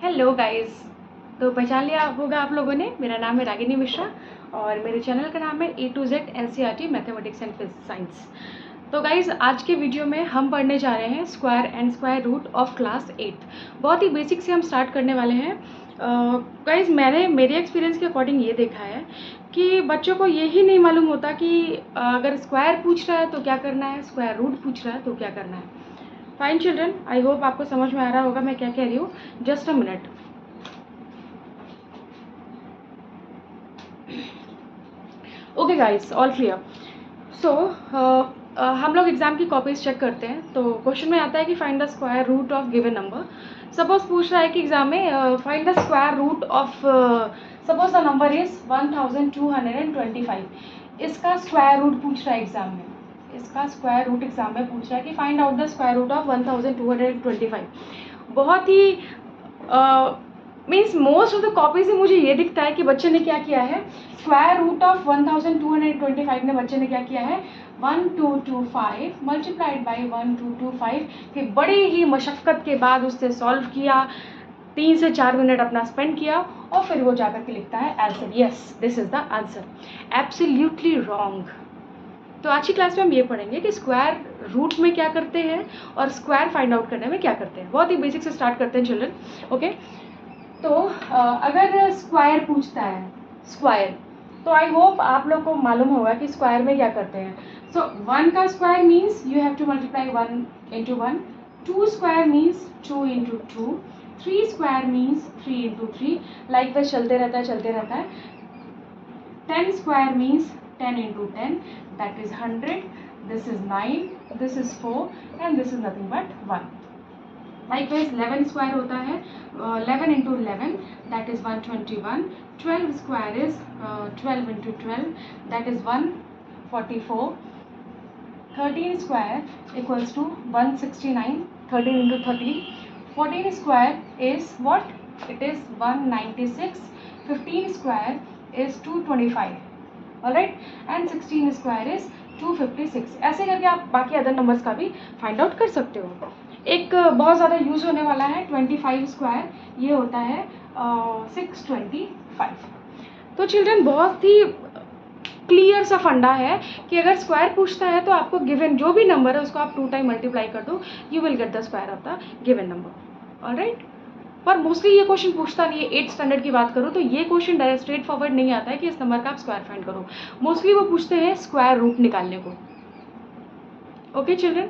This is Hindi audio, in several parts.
Hello guys. तो पहचान लिया होगा आप लोगों ने, मेरा नाम है रागिनी मिश्रा और मेरे चैनल का नाम है A to Z NCERT mathematics and science. तो गाइस आज के वीडियो में हम पढ़ने जा रहे हैं square and square root of class 8। बहुत ही बेसिक से हम स्टार्ट करने वाले हैं। गाइस मैंने मेरे एक्सपीरियंस के अकॉर्डिंग ये देखा है कि बच्चों को यही नहीं मालूम होता कि अगर स्क्वायर पूछ रहा है तो क्या करना है, स्क्वायर रूट पूछ रहा है तो क्या करना है। फाइन चिल्ड्रन, आई होप आपको समझ में आ रहा होगा मैं क्या कह रही हूँ। Just a minute. Okay guys, all clear. So हम लोग एग्जाम की कॉपीज चेक करते हैं। तो क्वेश्चन में आता है कि find the square root of given number. Suppose पूछ रहा है कि एग्जाम में find the square root of suppose the number is 1225। इसका स्क्वायर रूट पूछ रहा है एग्जाम में। इसका स्क्वायर रूट एग्जाम में पूछ रहा है कि find out the square root of 1225। बहुत ही means most of the copy से मुझे ये दिखता है कि बच्चे ने क्या किया है, स्क्वायर रूट ऑफ 1225 ने बच्चे ने क्या किया है 1225 मल्टीप्लाइड बाई 1225। फिर बड़ी ही मशक्क़त के बाद उससे सॉल्व किया, 3 से 4 मिनट अपना स्पेंड किया और फिर वो जाकर के लिखता है answer. Yes, this is the answer. Absolutely wrong. तो आज की क्लास में हम ये पढ़ेंगे कि स्क्वायर रूट में क्या करते हैं और स्क्वायर फाइंड आउट करने में क्या करते हैं। बहुत ही बेसिक से स्टार्ट करते हैं चिल्ड्रन। ओके, तो अगर स्क्वायर पूछता है स्क्वायर, तो आई होप आप लोग को मालूम होगा कि स्क्वायर में क्या करते हैं। सो 1 का square means you have to multiply 1 into 1, 2 square means 2 into 2, 3 square means 3 into 3। Like wise चलते रहता है। 10 square means 10 into 10, that is 100. This is 9, this is 4 and this is nothing but 1. Likewise 11 square होता है 11 into 11, that is 121. 12 square is 12 into 12, that is 144. 13 square equals to 169. 13 into 13. 14 square is what? It is 196. 15 square is 225. Alright, and 16 square is 256। ऐसे करके आप बाकी अदर नंबर्स का भी फाइंड आउट कर सकते हो। एक बहुत ज़्यादा यूज होने वाला है 25 स्क्वायर, ये होता है 625। तो चिल्ड्रन बहुत ही क्लियर सा फंडा है कि अगर स्क्वायर पूछता है तो आपको गिवन जो भी नंबर है उसको आप 2 टाइम मल्टीप्लाई कर दो, you will get the square of the given number. Alright, पर मोस्टली ये क्वेश्चन पूछता नहीं है। 8th स्टैंडर्ड की बात करूँ तो ये क्वेश्चन डायरेक्ट स्ट्रेट फॉरवर्ड नहीं आता है कि इस नंबर का आप स्क्वायर फाइंड करो। मोस्टली वो पूछते हैं स्क्वायर रूट निकालने को। ओके चिल्ड्रन,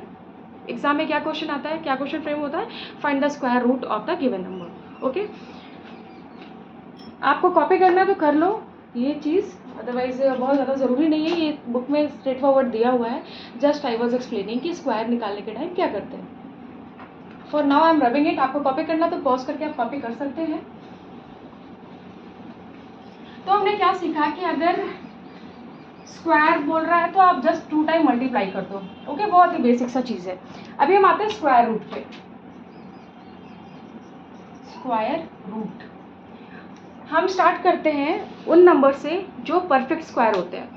एग्जाम में क्या क्वेश्चन आता है, क्या क्वेश्चन फ्रेम होता है, find the square root of the given number. Okay, आपको कॉपी करना है तो कर लो ये चीज़, अदरवाइज बहुत ज़्यादा ज़रूरी नहीं है। ये बुक में स्ट्रेट फॉरवर्ड दिया हुआ है। जस्ट आई वॉज एक्सप्लेनिंग कि स्क्वायर निकालने के टाइम क्या करते हैं। For now I am rubbing it. आपको कॉपी करना तो पॉज करके आप कॉपी कर सकते हैं। तो हमने क्या सीखा कि अगर स्क्वायर बोल रहा है तो आप जस्ट 2 टाइम मल्टीप्लाई कर दो। ओके, बहुत ही बेसिक सा चीज़ है। अभी हम आते हैं स्क्वायर रूट पे। स्क्वायर रूट हम स्टार्ट करते हैं उन नंबर से जो परफेक्ट स्क्वायर होते हैं।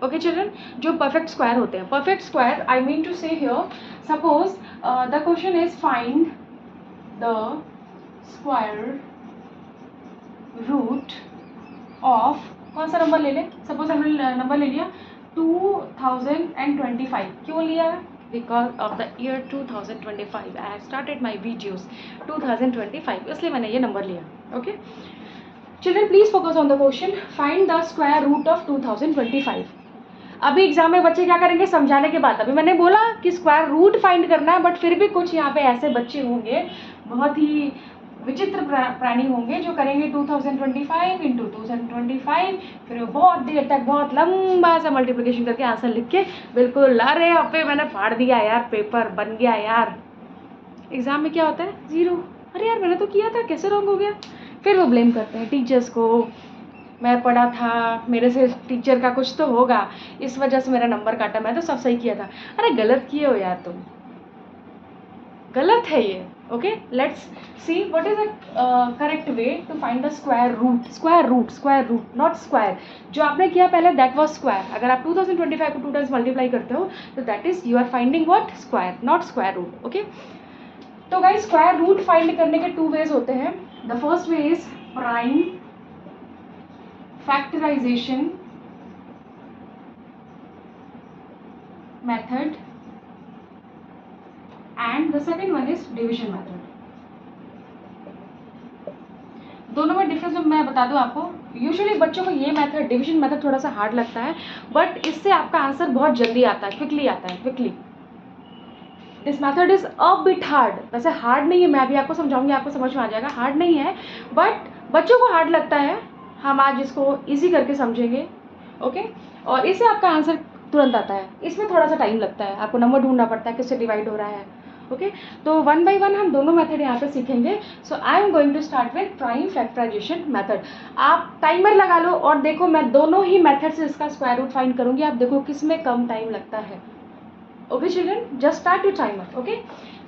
ओके चिल्ड्रन, जो परफेक्ट स्क्वायर होते हैं। Perfect square I mean to say here, suppose the question is find the square root of, कौन सा नंबर ले ले, सपोज हमने नंबर ले लिया 2025। क्यों लिया? Because of the year 2025। I have started my videos 2025, इसलिए मैंने ये नंबर लिया। Okay children, please focus on the question. Find the square root of 2025। अभी एग्जाम में बच्चे क्या करेंगे समझाने के बाद, अभी मैंने बोला कि स्क्वायर रूट फाइंड करना है, बट फिर भी कुछ यहाँ पे ऐसे बच्चे होंगे, बहुत ही विचित्र प्राणी होंगे, जो करेंगे 2025 इंटू 2025, फिर वो बहुत देर तक बहुत लंबा सा मल्टीप्लिकेशन करके आंसर लिख के बिल्कुल अरे अबे मैंने फाड़ दिया यार, पेपर बन गया यार। एग्जाम में क्या होता है 0। अरे यार मैंने तो किया था, कैसे रॉन्ग हो गया। फिर वो ब्लेम करते हैं टीचर्स को, मैं पढ़ा था, मेरे से टीचर का कुछ तो होगा, इस वजह से मेरा नंबर काटा, मैं तो सब सही किया था। अरे गलत किए हो यार तुम, गलत है ये। Okay, let's see what is the correct way to find the square root. Square root not square. जो आपने किया पहले दैट वाज स्क्वायर। अगर आप 2025 को 2 टाइम्स मल्टीप्लाई करते हो तो that is you are finding what, square, not square root. Okay, तो गाइस स्क्वायर रूट फाइंड करने के 2 वेज होते हैं. The first way is prime factorisation method and the second one is division method. दोनों में डिफरेंस मैं बता दूं आपको. यूजुअली बच्चों को ये मेथड, डिविजन मेथड, थोड़ा सा हार्ड लगता है, बट इससे आपका आंसर बहुत जल्दी आता है, क्विकली आता है, quickly. This method is a bit hard. वैसे हार्ड नहीं है, मैं अभी आपको समझाऊंगी, आपको समझ में आ जाएगा. हार्ड नहीं है, बट बच्चों को हार्ड लगता है. हम आज इसको इजी करके समझेंगे. ओके. और इससे आपका आंसर तुरंत आता है. इसमें थोड़ा सा टाइम लगता है, आपको नंबर ढूंढना पड़ता है किससे डिवाइड हो रहा है. ओके. तो 1 बाय 1 हम दोनों मेथड यहाँ पे सीखेंगे. So I am going to start with prime factorisation method. आप टाइमर लगा लो और देखो, मैं दोनों ही मेथड से इसका स्क्वायर रूट फाइंड करूंगी. आप देखो किस में कम टाइम लगता है. Okay children, just start your timer. Okay,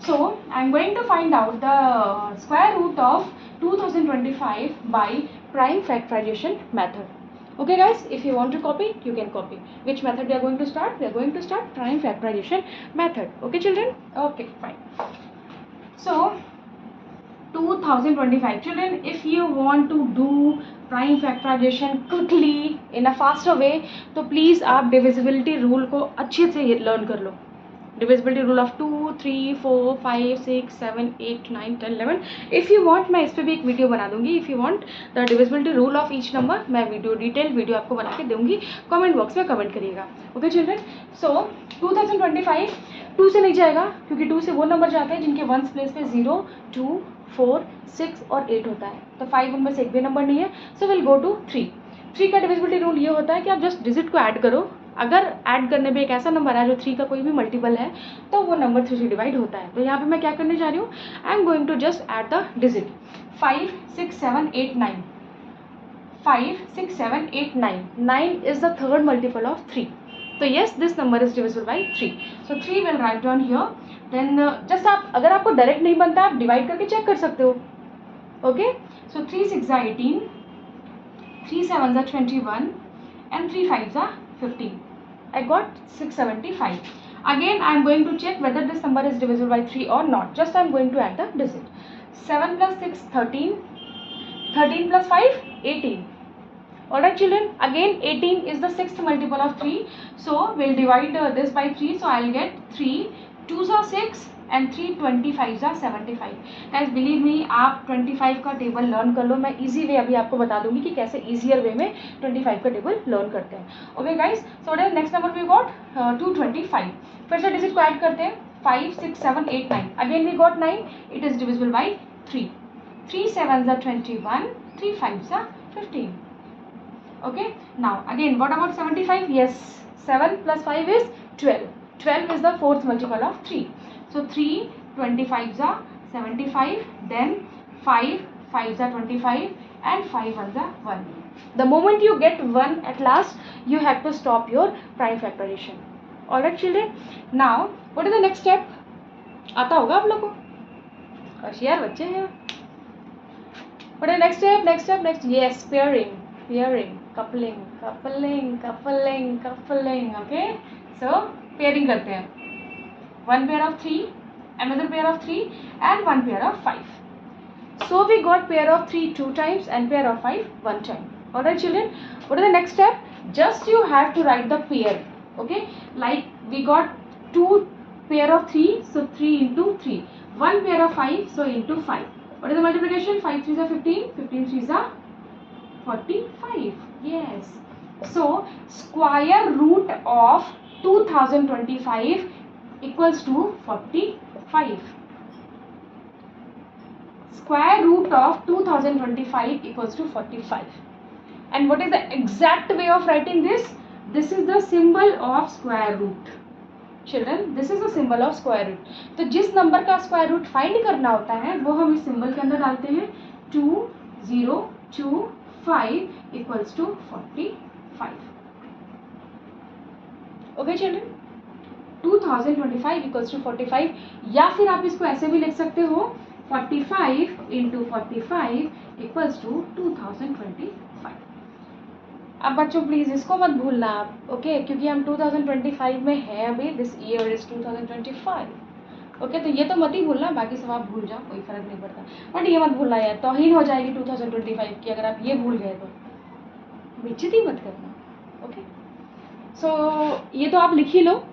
so I am going to find out the square root of 2025 by prime factorization method. Okay guys, if you want to copy, you can copy. Which method we are going to start? We are going to start prime factorization method. Okay children? Okay, fine. So 2025 children, if you want to do prime factorization quickly in a faster way, तो प्लीज़ आप डिविजिबिलिटी रूल को अच्छे से लर्न कर लो. Divisibility rule of 2, 3, 4, 5, 6, 7, 8, 9, 10, 11. If you want मैं इस पर भी एक वीडियो बना दूंगी. If you want the divisibility rule of each number, मैं वीडियो डिटेल वीडियो आपको बना के दूंगी. कमेंट बॉक्स में कमेंट करिएगा. Okay children. सो 2025 2 से नहीं जाएगा, क्योंकि 2 से वो नंबर जाते हैं जिनके वंस प्लेस पे 0, 2, 4, 6 और 8 होता है. तो 5 उनमें से एक भी नंबर नहीं है. So will go to 3. 3 का डिविजिबिलिटी रूल ये होता है कि आप जस्ट डिजिट को ऐड करो. अगर ऐड करने पे एक ऐसा नंबर है जो 3 का कोई भी मल्टीपल है, तो वो नंबर 3 से डिवाइड होता है. तो यहाँ पे मैं क्या करने जा रही हूँ, I am going to just add the digit. 5, 6, 7, 8, 9. 5, 6, 7, 8, 9. 9 is the third multiple of 3. So yes, this number is divisible by 3. So 3 will write down here. Then just आप, अगर आपको डायरेक्ट नहीं बनता, आप डिवाइड करके चेक कर सकते हो. Okay. So 3 6 are 18, 3 7 are 21 and 3 5 are 15. I got 675. Again I am going to check whether this number is divisible by 3 or not. Just I am going to add the digit. 7 plus 6 13, 13 plus 5 18. Alright children, again 18 is the sixth multiple of 3, so we'll divide this by 3. So I'll get 3 2s are 6 and 3 25s are 75. Guys believe me, आप 25 का टेबल लर्न कर लो. मैं इजी वे अभी आपको बता दूंगी कि कैसे इजियर वे में 25 का टेबल लर्न करते हैं. Okay guys, so next number we got 225. फिर से डिजिट को ऐड करते हैं. 5 6 7 8 9. Again we got 9. It is divisible by 3. 3 7s are 21, 3 5s are 15. Okay, now again what about 75? Yes, 7 plus 5 is 12. 12 is the fourth multiple of 3. So 3 25s are 75, then 5 5s are 25 and 5 1s are 1. The moment you get 1 at last, you have to stop your prime factorization. Alright children, now what is the next step? आता होगा आप लोग को, होशियार बच्चे हैं. What is the next step? Next, yes, pairing, coupling. Okay, so pairing करते हैं. One pair of 3, another pair of 3 and one pair of 5. So we got pair of 3 2 times and pair of 5 1 time. Alright children, what is the next step? Just you have to write the pair. Okay, like we got 2 pair of 3, so 3 into 3. 1 pair of 5, so into 5. What is the multiplication? 5 3s are 15, 15 3s are 45. Yes. So square root of 2025 equals to 45. Square root of 2025 equals to 45. And what is the exact way of writing this? This is the symbol of square root. Children, this is the symbol of square root. तो जिस नंबर का स्क्वायर रूट फाइंड करना होता है वो हम इस सिंबल के अंदर डालते हैं. 2025 equals to 45. Okay children, 2025 equals to 45. या फिर आप इसको ऐसे भी लिख सकते हो, 45 into 45 equals to 2025. अब बच्चों प्लीज़ इसको मत भूलना आप. ओके, क्योंकि हम 2025 में हैं अभी. This year is 2025. ओके, तो ये तो मत ही भूलना, बाकी सब आप भूल जाओ, कोई फ़र्क नहीं पड़ता, बट ये मत भूलना यार, तौहीन हो जाएगी 2025 की अगर आप ये भूल गए तो, बेइज्जती मत करना। ओके, सो ये तो आप लिख ही लो,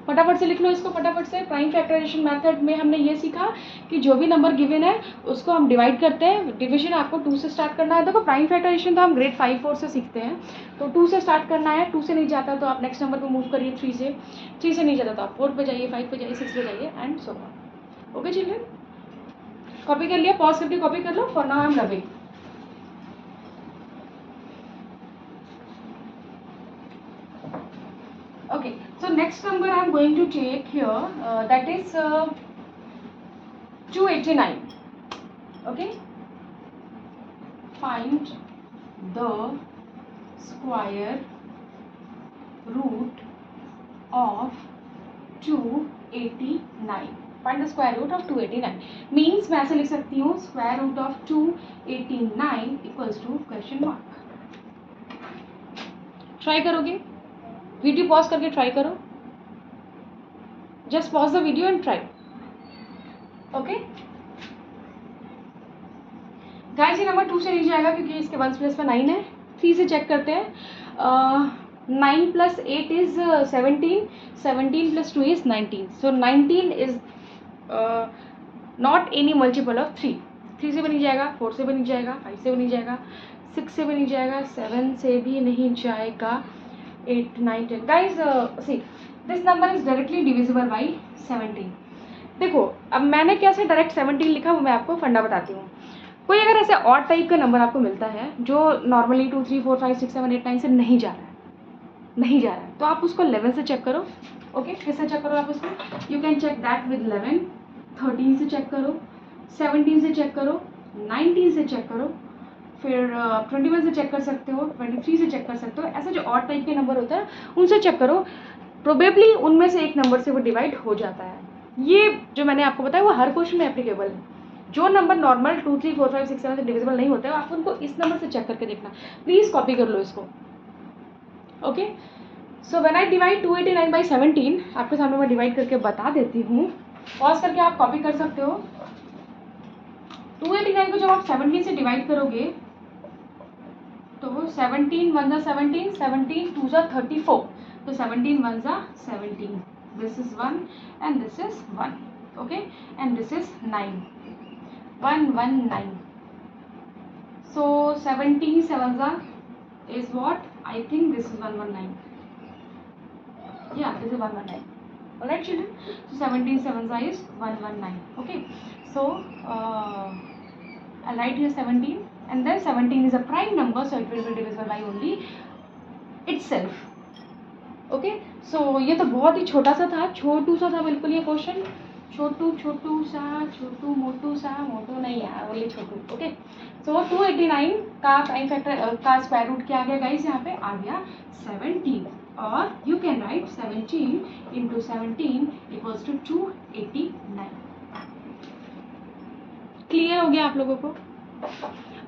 फटाफट से लिख लो इसको, फटाफट से। प्राइम फैक्टराइजेशन मेथड में हमने ये सीखा कि जो भी नंबर गिवन है उसको हम डिवाइड करते हैं। डिवीजन आपको 2 से स्टार्ट करना है। देखो प्राइम फैक्टराइजेशन तो हम ग्रेड 5-4 से सीखते हैं, तो 2 से स्टार्ट करना है। 2 से नहीं जाता तो आप नेक्स्ट नंबर पर मूव करिए 3 से, 3 से नहीं जाता तो आप 4 पे जाइए, 5 पे जाइए, 6 पे जाइए and so on. Okay children, copy कर लिया, पॉज करके कॉपी कर लो। For now I am rubbing. Okay, so next number I am going to take here, that is 289. Okay, find the square root of 289. Find the square root of 289 means मैं ऐसे लिख सकती हूँ square root of 289 equals to question mark. Try करोगे? वीडियो पॉज करके ट्राई करो, just pause the video and try. Okay guys, ये नंबर 2 से नहीं जाएगा क्योंकि इसके 1 प्लेस में 9 है। 3 से चेक करते हैं। 9 + 8 is 17, 17 + 2 is 19, so 19 is not any multiple of 3। 3 से भी नहीं जाएगा, 4 से भी नहीं जाएगा, 5 से भी नहीं जाएगा, 6 से भी नहीं जाएगा, 7 से भी नहीं जाएगा, 8, 9, 10. Guys, see, this number is directly divisible by 17. देखो, अब मैंने कैसे डायरेक्ट 17 लिखा वो मैं आपको फंडा बताती हूँ। कोई अगर ऐसे ऑड टाइप का नंबर आपको मिलता है जो नॉर्मली 2, 3, 4, 5, 6, 7, 8, 9 से नहीं जा रहा है, तो आप उसको 11 से चेक करो। ओके, किससे चेक करो आप उसको? You can check that with 11, 13 से चेक करो, 17 से चेक करो, 19 से चेक करो, फिर 21 से चेक कर सकते हो, 23 से चेक कर सकते हो। ऐसे जो ऑड टाइप के नंबर होते हैं उनसे चेक करो, प्रोबेबली उनमें से एक नंबर से वो डिवाइड हो जाता है। ये जो मैंने आपको बताया वो हर क्वेश्चन में एप्लीकेबल है। जो नंबर नॉर्मल 2, 3, 4, 5, 6, 7 से डिविजिबल नहीं होते हैं आप उनको इस नंबर से चेक करके देखना। प्लीज़ कॉपी कर लो इसको। Okay, so when I divide 289 by 17, आपके सामने मैं डिवाइड करके बता देती हूँ, पॉज करके आप कॉपी कर सकते हो। 289 को जब आप 17 से डिवाइड करोगे तो 17 1 = 17, 17 2 = 34, तो 17 1 = 17, this is 1 and this is 1, okay, and this is 9, 119, so 17 7 is what? I think this is 119, yeah, this is 119. Alright children, so 17 7 is 119. Okay, so I'll write here 17 and then 17 is a prime number, so it will be divisible by only itself. Okay, so ये तो बहुत ही छोटा सा था, छोटू सा था बिल्कुल ये क्वेश्चन, छोटू सा, छोटू मोटू सा, मोटू नहीं यार, ओनली छोटू। ओके, सो 289 का प्राइम फैक्टर का स्क्वायर रूट क्या आ गया गाइस? यहाँ पे आ गया 17, और यू कैन राइट 17 × 17 = 289। क्लियर हो गया आप लोगों को?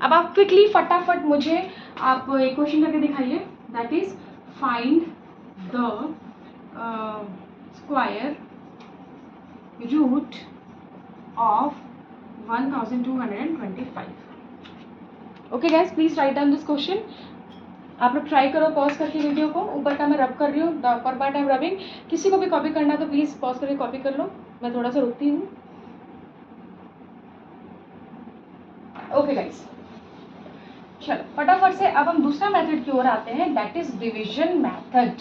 अब आप क्विकली फटाफट मुझे आप एक क्वेश्चन करके दिखाइए, that is find the square root of 1225। Okay guys, please write down this question. आप लोग ट्राई करो पॉज करके वीडियो को, ऊपर का मैं रब कर रही हूँ, the upper part I am rubbing. किसी को भी कॉपी करना तो प्लीज पॉज करके कॉपी कर लो, मैं थोड़ा सा रुकती हूँ। ओके गाइस, चलो फटाफट से अब हम दूसरा मेथड की ओर आते हैं, that is division method.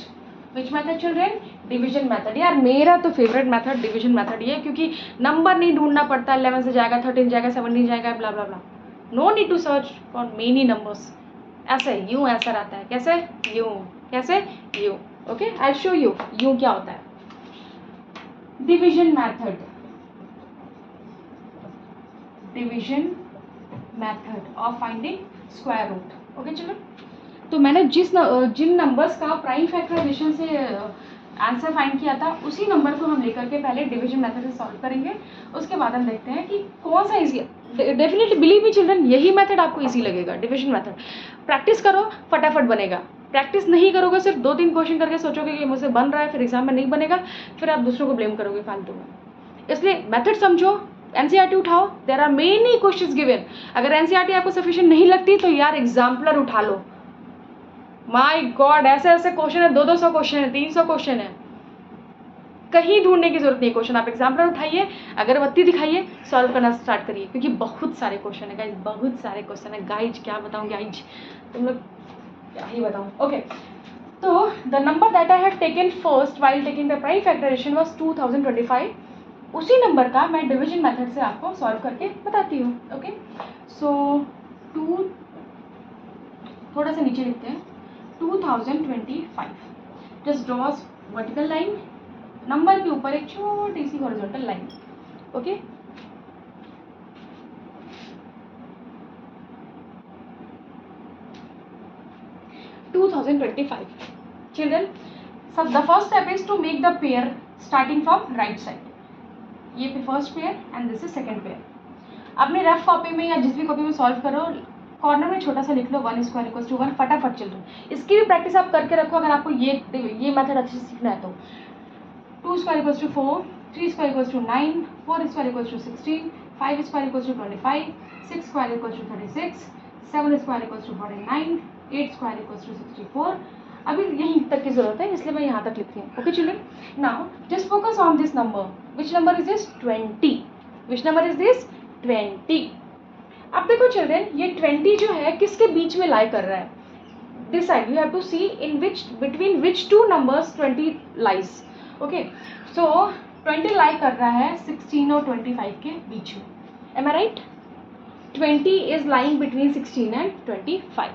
Which method children? Division method. यार मेरा तो फेवरेट मेथड डिवीजन मेथड ये, क्योंकि नंबर नहीं ढूंढना पड़ता, 11 से जाएगा, 13 जाएगा, 17 जाएगा, blah blah blah, no need to search for many numbers. ऐसे यूं आंसर आता है, कैसे? यूं, कैसे? यूं। ओके, आई शो यू यूं क्या होता है। Division method, division method of finding square root. Okay चलो, तो मैंने जिन नंबर्स का प्राइम फैक्टराइजेशन से आंसर फाइंड किया था उसी नंबर को हम लेकर के पहले डिवीजन मेथड से सॉल्व करेंगे, उसके बाद हम देखते हैं कि कौन सा इजी है। डेफिनेटली बिलीव मी चिल्ड्रन, यही मेथड आपको इजी लगेगा, डिवीजन मेथड। प्रैक्टिस करो, फटाफट बनेगा। प्रैक्टिस नहीं करोगे, सिर्फ 2-3 क्वेश्चन करके सोचोगे कि मुझसे बन रहा है, फिर एग्जाम में नहीं बनेगा, फिर आप दूसरों को ब्लेम करोगे फालतू में। इसलिए मेथड समझो, एनसीईआरटी उठाओ, there are many questions given. अगर एनसीईआरटी आपको सफिशिएंट नहीं लगती तो यार एग्जाम्पलर उठा लो। माय गॉड, ऐसे ऐसे क्वेश्चन है, 200 क्वेश्चन है, 300 क्वेश्चन है, कहीं ढूंढने की जरूरत नहीं क्वेश्चन। आप एग्जाम्पलर उठाइए, अगरबत्ती दिखाइए, सॉल्व करना स्टार्ट करिए, क्योंकि बहुत सारे क्वेश्चन है गाइज, बहुत सारे क्वेश्चन है गाइज। क्या बताऊँ गाइज, तुम लोग क्या ही बताऊँ। ओके, तो the number that I have taken first while taking the prime factorization was 2025। उसी नंबर का मैं डिवीजन मेथड से आपको सॉल्व करके बताती हूँ। ओके, सो थोड़ा सा नीचे लिखते हैं 2025। Just draw vertical line, number के ऊपर एक छोटी सी horizontal line. Okay, children, the first step is to make the pair starting from right side. ये first pair and this is second pair. अपने रफ कॉपी में या जिस भी कॉपी में सॉल्व करो, कॉर्नर में छोटा सा लिख लो 1 स्क्वायर इक्वल्स टू 1, फटाफट चिल्ड्रन। इसकी भी प्रैक्टिस आप करके रखो अगर आपको ये मेथड अच्छे से सीखना है तो। 2 square equals to 4, 3 square equals to 9, 4 square equals to 16, 5 square equals to 25, 6 square equals to 36, 7 square equals to 49, 8 square equals to 64। अभी यहीं तक की जरूरत है, इसलिए मैं यहाँ तक लिखती हूँ। Okay children, now just focus on this number. Which number is this? 20। Which number is this? 20। अब देखो चिल्ड्रन, ये 20 जो है किसके बीच में लाई कर रहा है? This side you have to see in which, between which two numbers 20 lies. Okay, so 20 lie कर रहा है 16 और 25 के बीच में। Am I right? 20 is lying between 16 and 25।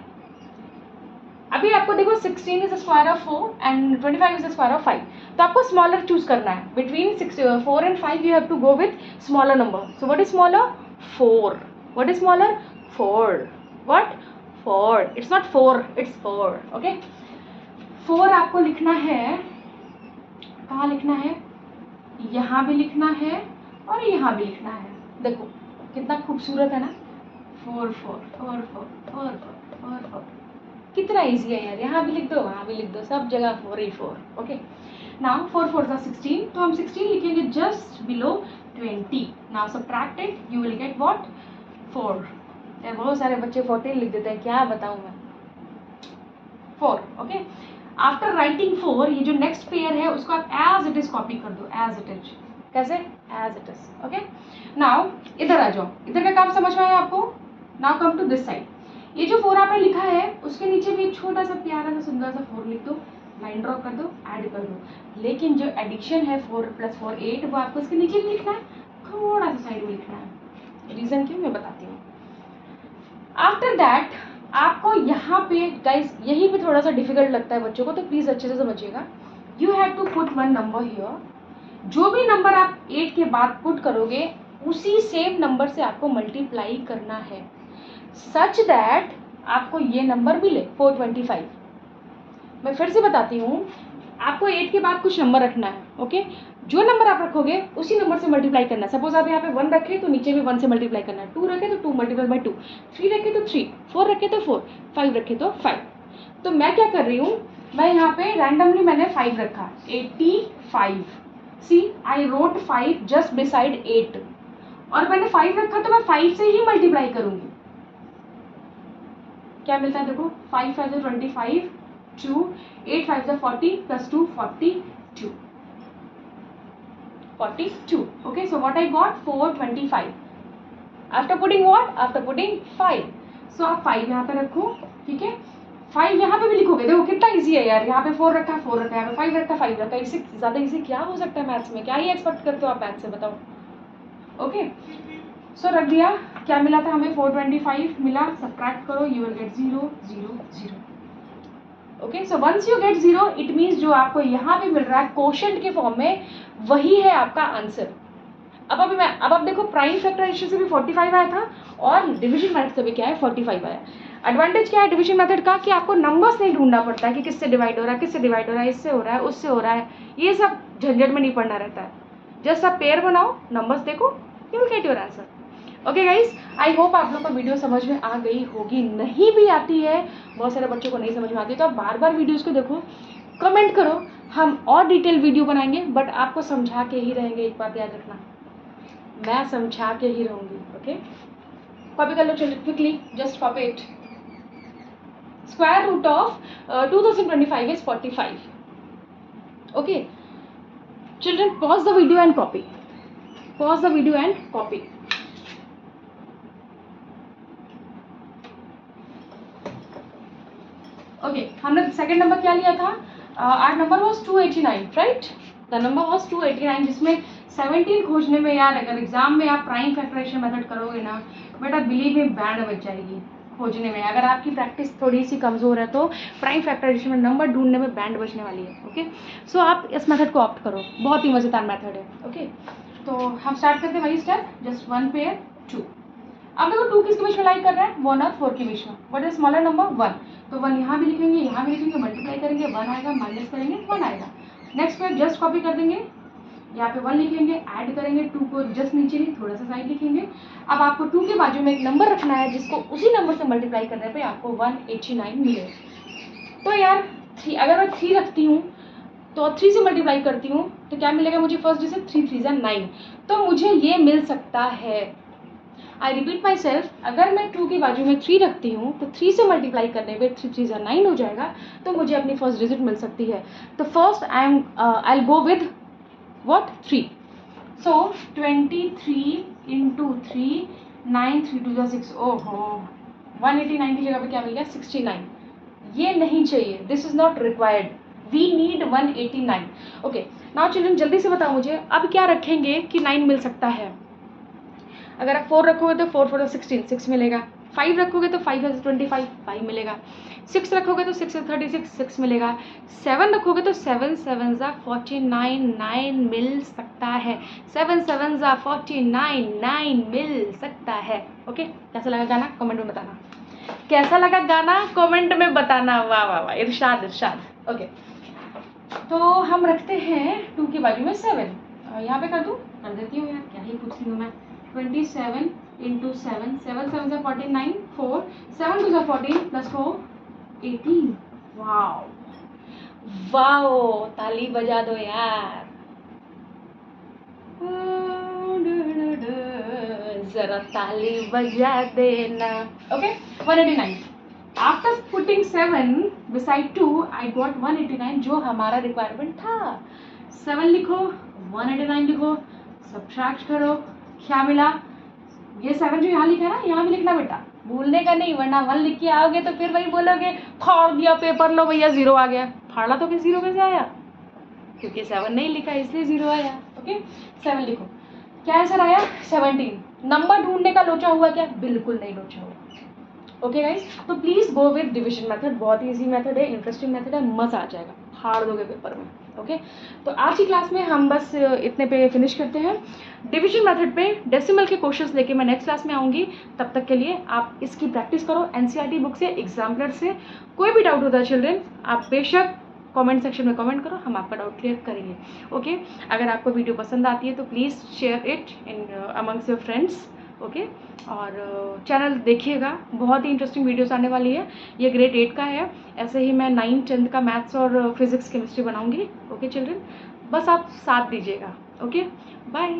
अभी आपको देखो 16 is the square of 4 and 25 is the square of 5, तो आपको स्मॉलर चूज करना है। बिटवीन 4 and 5 you have to go with smaller number. So what is smaller? 4. What is smaller? 4. What? 4. It's not 4, it's 4. Okay? 4 आपको लिखना है, कहाँ लिखना है? यहाँ भी लिखना है और यहाँ भी लिखना है। देखो कितना खूबसूरत है ना, 4 4 और 4 और 4 और 4। कितना इजी है यार, यहाँ भी लिख दो, वहाँ भी लिख दो, सब जगह 4 ही 4। ओके, नाउ 4 4 is 16, तो हम 16 लिखेंगे just below 20। Now subtract it, you will get what? 4। यार बहुत सारे बच्चे 14 लिख देते हैं, क्या बताऊँ मैं। 4। ओके, आफ्टर राइटिंग 4, ये जो नेक्स्ट पेयर है उसको आप एज इट इज कॉपी कर दो, एज इट इज। कैसे? As it is. Okay, now इधर आ जाओ, इधर का काम समझ में आया आपको? Now come to this side. ये जो 4 आपने लिखा है उसके नीचे भी एक छोटा सा प्यारा सा सुंदर सा 4 लिख दो, लाइन ड्रॉ कर दो, ऐड कर दो। लेकिन जो एडिशन है 4 + 4 8, वो आपको इसके नीचे भी लिखना है, थोड़ा सा साइड में लिखना है। रीजन क्यों मैं बताती हूँ। आफ्टर दैट आपको यहाँ पे गाइस, यहीं पे थोड़ा सा डिफिकल्ट लगता है बच्चों को, तो प्लीज अच्छे से समझिएगा। You have to put 1 number here. जो भी नंबर आप 8 के बाद पुट करोगे उसी सेम नंबर से आपको मल्टीप्लाई करना है, सच दैट आपको ये नंबर मिले 425। मैं फिर से बताती हूँ, आपको 8 के बाद कुछ नंबर रखना है। ओके, जो नंबर आप रखोगे उसी नंबर से मल्टीप्लाई करना है। सपोज आप यहाँ पे 1 रखे तो नीचे भी 1 से मल्टीप्लाई करना है, 2 रखे तो 2 मल्टीप्लाई बाई 2, 3 रखे तो 3, 4 रखे तो 4, 5 रखे तो 5। तो मैं क्या कर रही हूँ, मैं यहाँ पे रैंडमली मैंने 5 रखा, 85। सी आई रोट 5 जस्ट बिसाइड 8, और मैंने 5 रखा तो मैं 5 से ही मल्टीप्लाई करूंगी। क्या मिलता है देखो, 5 5 is 25, 2, 8 5 is 40 plus 2 42, 42. Okay, so what I got? 425. After putting what? After putting 5. So आप 5 यहाँ पे रखो, ठीक है। 5 यहाँ पे भी लिखोगे, देखो कितना इजी है यार। यहाँ पे 4 रखा है, 4 रखा है, यहाँ पे 5 रखा है, 5 रखा है। इससे ज़्यादा इजी क्या हो सकता है मैथ्स में? क्या ही एक्सपेक्ट करते हो आप मैथ्स से, बताओ। ओके, सो रख दिया। क्या मिला था हमें? 425 मिला। सब्ट्रैक्ट करो, you will get 0 0 0। Okay, so once you get 0 it means जो आपको यहाँ पे मिल रहा है कोशेंट के फॉर्म में, वही है आपका आंसर। अब आप देखो, प्राइम फैक्टराइजेशन से भी 45 आया था और डिवीजन मेथड से भी क्या है, 45 आया। एडवांटेज क्या है डिवीजन मेथड का, कि आपको नंबर्स नहीं ढूंढना पड़ता है कि किससे डिवाइड हो रहा है, किससे डिवाइड हो रहा है, इससे हो रहा है, उससे हो रहा है, ये सब झंझट में नहीं पड़ना रहता है। जस्ट आप पेयर बनाओ, नंबर्स देखो, you will get your answer. Okay guys, I hope आप लोग को वीडियो समझ में आ गई होगी। नहीं भी आती है, बहुत सारे बच्चों को नहीं समझ में आती है, तो आप बार बार वीडियोज़ को देखो, कमेंट करो, हम और डिटेल वीडियो बनाएंगे, बट आपको समझा के ही रहेंगे। एक बात याद रखना, मैं समझा के ही रहूँगी। ओके, कॉपी कर लो चलिए quickly, just copy it. Square root of 2025 is 45. Okay, children, pause the video and copy. Pause the video and copy. Okay, हमने सेकंड नंबर क्या लिया था? Our number was 289, right? The number was 289, जिसमें 17 खोजने में यार अगर एग्जाम में आप प्राइम फैक्टराइजेशन मेथड करोगे ना बेटा, बिलीव में बैंड बच जाएगी खोजने में। अगर आपकी प्रैक्टिस थोड़ी सी कमज़ोर है तो प्राइम फैक्टराइजेशन में नंबर ढूंढने में बैंड बचने वाली है। ओके, सो आप इस मेथड को ऑप्ट करो, बहुत ही मज़ेदार मेथड है। ओके, तो हम स्टार्ट करते हैं वही स्टेप, जस्ट 1 पेयर 2। अब देखो 2 किसके बीच में लाइक कर रहे हैं? 1 और 4 के बीच में। What is smaller number? 1। तो 1 यहाँ भी लिखेंगे, यहाँ भी लिखेंगे, मल्टीप्लाई करेंगे, 1 आएगा, माइनस करेंगे, 1 आएगा। नेक्स्ट पे जस्ट कॉपी कर देंगे, यहाँ पे 1 लिखेंगे, ऐड करेंगे 2 को, जस्ट नीचे नहीं थोड़ा सा साइड लिखेंगे। अब आपको 2 के बाजू में एक नंबर रखना है जिसको उसी नंबर से मल्टीप्लाई करने पे आपको 189 मिले। तो यार 3, अगर मैं 3 रखती हूँ तो 3 से मल्टीप्लाई करती हूँ तो क्या मिलेगा मुझे? फर्स्ट डिजिट 3 3 9, तो मुझे ये मिल सकता है। आई रिपीट माई सेल्फ, अगर मैं 2 के बाजू में 3 रखती हूँ तो 3 से मल्टीप्लाई करने पे 3 3 9 हो जाएगा, तो मुझे अपनी फर्स्ट डिजिट मिल सकती है। तो first I will go with what? 3. So 23 into 3, 9 3 2 6। ओहो, 189 की जगह पे क्या मिल गया? 69। ये नहीं चाहिए, this is not required, we need 189। Okay, now children जल्दी से बताओ मुझे अब क्या रखेंगे कि 9 मिल सकता है? अगर आप 4 रखोगे तो 4 4 16, 6 मिलेगा। 5 रखोगे तो 5 25, 5 मिलेगा। 6 रखोगे तो 6 36, 6 मिलेगा। 7 रखोगे तो 7 7 49, 9 मिल सकता है। 7 7 49, 9 मिल सकता है। ओके, कैसा लगा गाना? कमेंट में बताना। कैसा लगा गाना? कमेंट में बताना। वाह वाह वाह, इरशाद इरशाद। ओके, तो हम रखते हैं 2 के बाजू में 7। यहाँ पे कर दूँ? कर देती हूँ यार, क्या ही पूछ रही हूँ मैं। 27 into 7, 7 7 49, 4 7 2 14 plus 4 18। वाओ वाओ, ताली बजा दो यार, जरा ताली बजा देना। Okay, 189। After putting 7 beside 2 I got 189, जो हमारा रिक्वायरमेंट था। 7 लिखो, 189 लिखो, सब्ट्रैक्ट करो, क्या मिला? ये 7 जो यहाँ लिखा है ना, यहाँ भी लिखना बेटा, भूलने का नहीं, वरना 1 लिख के आओगे तो फिर वही बोलोगे फाड़ दिया पेपर, लो भैया 0 आ गया। फाड़ा तो फिर 0 कैसे आया? क्योंकि 7 नहीं लिखा इसलिए 0 आया। ओके, 7 लिखो। क्या आंसर आया? 17। नंबर ढूंढने का लोचा हुआ क्या? बिल्कुल नहीं लोचा हुआ। ओके गाइस, तो please go with division method, बहुत ईजी मेथड है, इंटरेस्टिंग मेथड है, मजा आ जाएगा, फाड़ दोगे पेपर में। ओके, तो आज की क्लास में हम बस इतने पे फिनिश करते हैं। डिवीजन मेथड पे डेसिमल के क्वेश्चंस लेके मैं नेक्स्ट क्लास में आऊँगी। तब तक के लिए आप इसकी प्रैक्टिस करो एनसीईआरटी बुक से, एग्जाम्पलर से। कोई भी डाउट होता है चिल्ड्रन, आप बेशक कमेंट सेक्शन में कमेंट करो, हम आपका डाउट क्लियर करेंगे। ओके, अगर आपको वीडियो पसंद आती है तो please share it in amongst your friends. Okay, और चैनल देखिएगा, बहुत ही इंटरेस्टिंग वीडियोस आने वाली है। ये ग्रेड 8 का है, ऐसे ही मैं 9 10 का मैथ्स और फिजिक्स केमिस्ट्री बनाऊंगी। ओके चिल्ड्रन, बस आप साथ दीजिएगा। Okay, bye.